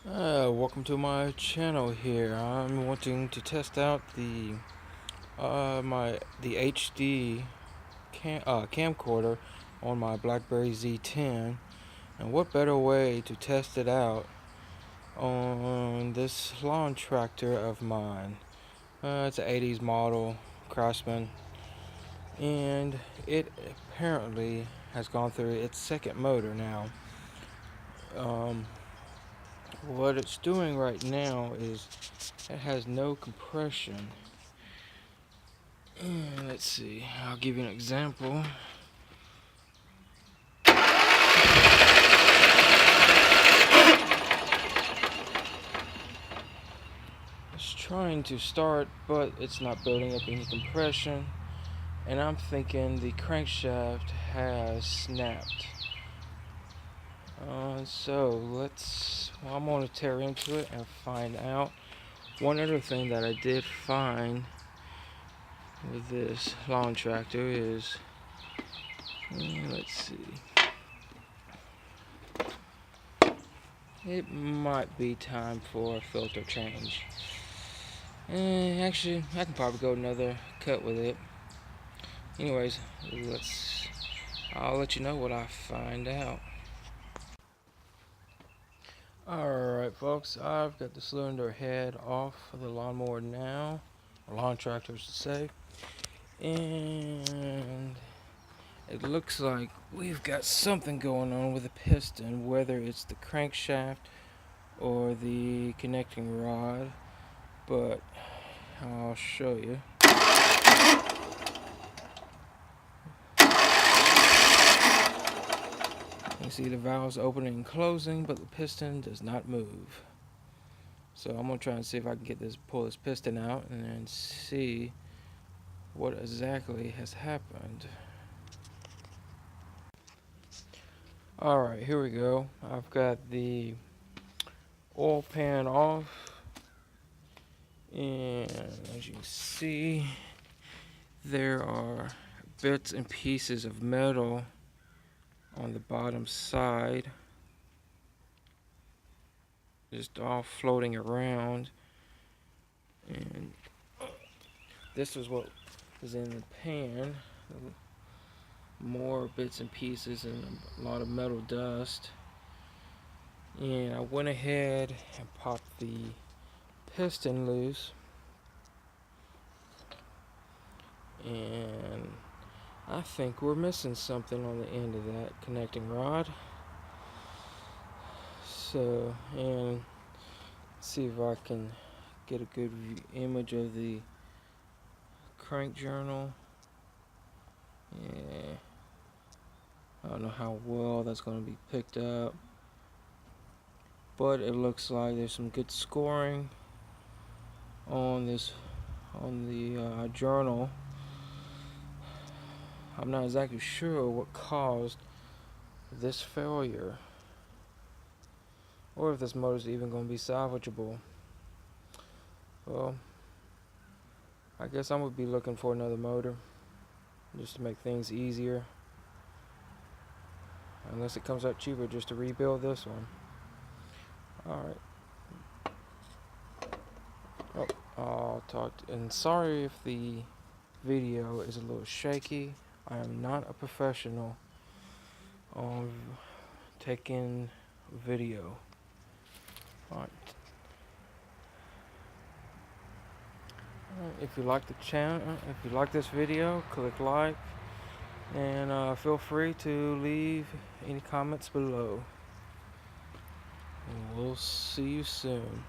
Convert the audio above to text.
Welcome to my channel here. I'm wanting to test out the HD camcorder on my BlackBerry Z10, and what better way to test it out on this lawn tractor of mine. It's an 80s model Craftsman, and it apparently has gone through its second motor now. What it's doing right now is it has no compression. And let's see, I'll give you an example. It's trying to start, but it's not building up any compression. And I'm thinking the crankshaft has snapped. I'm going to tear into it and find out. One other thing that I did find with this lawn tractor is, let's see, it might be time for a filter change. Actually, I can probably go another cut with it. Anyways, I'll let you know what I find out. Alright folks, I've got the cylinder head off of the lawnmower now, or lawn tractor to say, and it looks like we've got something going on with the piston, whether it's the crankshaft or the connecting rod, but I'll show you. You see the valves opening and closing, but the piston does not move. So I'm gonna try and see if I can pull this piston out and then see what exactly has happened. Alright, here we go. I've got the oil pan off, and as you can see, there are bits and pieces of metal on the bottom side, just all floating around. And this is what is in the pan. More bits and pieces and a lot of metal dust. And I went ahead and popped the piston loose, and I think we're missing something on the end of that connecting rod. So, and see if I can get a good image of the crank journal. Yeah, I don't know how well that's going to be picked up, but it looks like there's some good scoring on the journal. I'm not exactly sure what caused this failure, or if this motor is even going to be salvageable. Well, I guess I'm going to be looking for another motor, just to make things easier. Unless it comes out cheaper just to rebuild this one. Alright. Oh, I'll talk. And sorry if the video is a little shaky. I am not a professional on taking video. Alright. If you like the channel, if you like this video, click like, and feel free to leave any comments below. And we'll see you soon.